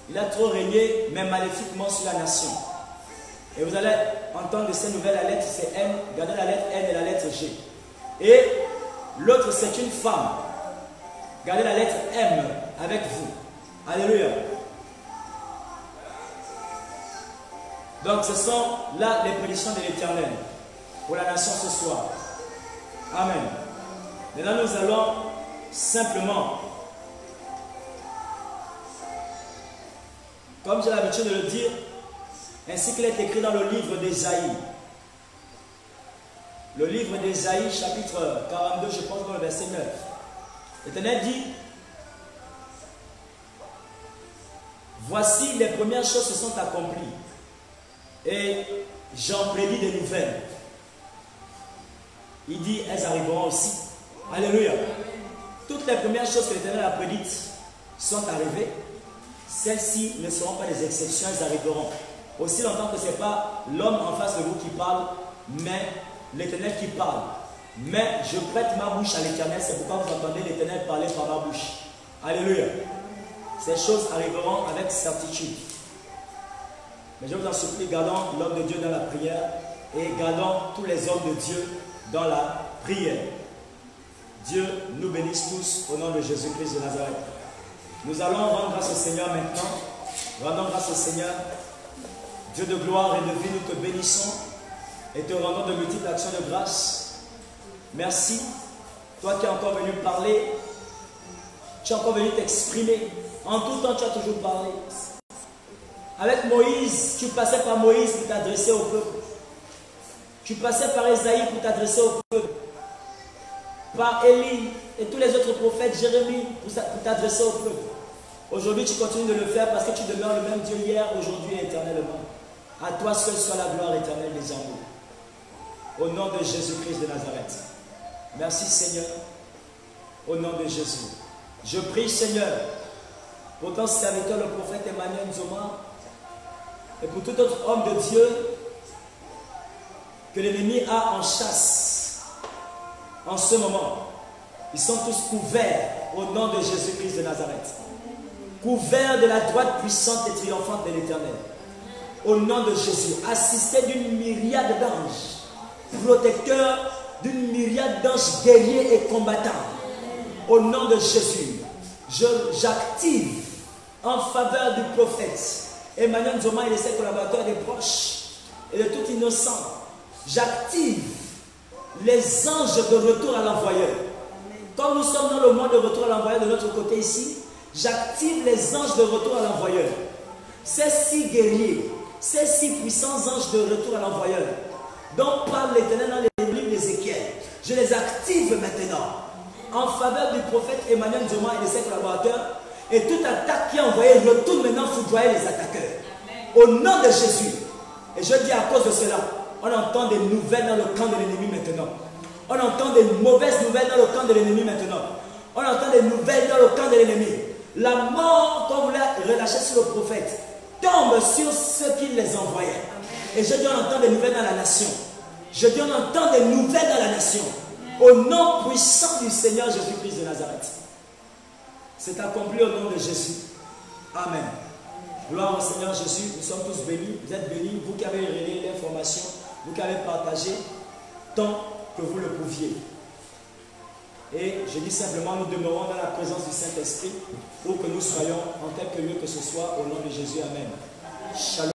Il a trop régné, mais maléfiquement sur la nation. Et vous allez entendre de ces nouvelles, la lettre c'est M, regardez la lettre N et la lettre G. Et l'autre c'est une femme. Regardez la lettre M avec vous. Alléluia. Donc ce sont là les prédictions de l'Éternel pour la nation ce soir. Amen. Maintenant, nous allons simplement, comme j'ai l'habitude de le dire, ainsi qu'il est écrit dans le livre d'Ésaïe. Le livre d'Ésaïe, chapitre 42, je pense dans le verset 9. L'Éternel dit, voici les premières choses se sont accomplies et j'en prédis des nouvelles. Il dit, elles arriveront aussi. Alléluia. Toutes les premières choses que l'Éternel a prédites sont arrivées. Celles-ci ne seront pas des exceptions, elles arriveront. Aussi longtemps que ce n'est pas l'homme en face de vous qui parle, mais l'Éternel qui parle. Mais je prête ma bouche à l'Éternel, c'est pourquoi vous entendez l'Éternel parler par ma bouche. Alléluia. Ces choses arriveront avec certitude. Mais je vous en supplie, gardons l'homme de Dieu dans la prière et gardons tous les hommes de Dieu dans la prière. Dieu nous bénisse tous au nom de Jésus-Christ de Nazareth. Nous allons rendre grâce au Seigneur maintenant. Rendons grâce au Seigneur. Dieu de gloire et de vie, nous te bénissons et te rendons de multiples actions de grâce. Merci. Toi qui es encore venu parler, tu es encore venu t'exprimer. En tout temps, tu as toujours parlé. Avec Moïse, tu passais par Moïse pour t'adresser au peuple. Tu passais par Ésaïe pour t'adresser au peuple. Par Élie et tous les autres prophètes, Jérémie, pour t'adresser au peuple. Aujourd'hui, tu continues de le faire parce que tu demeures le même Dieu hier, aujourd'hui et éternellement. À toi seul soit la gloire éternelle des amours. Au nom de Jésus-Christ de Nazareth. Merci Seigneur. Au nom de Jésus. Je prie Seigneur pour ton serviteur, le prophète Emmanuel Nzoma, et pour tout autre homme de Dieu que l'ennemi a en chasse en ce moment. Ils sont tous couverts au nom de Jésus-Christ de Nazareth. Couverts de la droite puissante et triomphante de l'Éternel. Au nom de Jésus, assistés d'une myriade d'anges, protecteurs d'une myriade d'anges guerriers et combattants. Au nom de Jésus, j'active en faveur du prophète Emmanuel Nzoma et de ses collaborateurs et des proches et de tout innocent. J'active les anges de retour à l'envoyeur. Comme nous sommes dans le mois de retour à l'envoyeur de notre côté ici, j'active les anges de retour à l'envoyeur. Ces 6 guerriers, ces 6 puissants anges de retour à l'envoyeur, dont parle l'Éternel dans les livres d'Ézéchiel, je les active maintenant en faveur du prophète Emmanuel Nzoma et de ses collaborateurs. Et toute attaque qui est envoyée retourne maintenant foudroyer les attaqueurs. Au nom de Jésus. Et je dis à cause de cela, on entend des nouvelles dans le camp de l'ennemi maintenant. On entend des mauvaises nouvelles dans le camp de l'ennemi maintenant. On entend des nouvelles dans le camp de l'ennemi. La mort, quand vous l'avez relâchée sur le prophète, tombe sur ceux qui les envoyaient. Et je dis on entend des nouvelles dans la nation. Je dis on entend des nouvelles dans la nation. Au nom puissant du Seigneur Jésus-Christ de Nazareth. C'est accompli au nom de Jésus. Amen. Gloire au Seigneur Jésus. Nous sommes tous bénis. Vous êtes bénis. Vous qui avez relayé l'information, vous qui avez partagé tant que vous le pouviez. Et je dis simplement, nous demeurons dans la présence du Saint-Esprit pour que nous soyons en quelque lieu que ce soit au nom de Jésus. Amen. Shalom.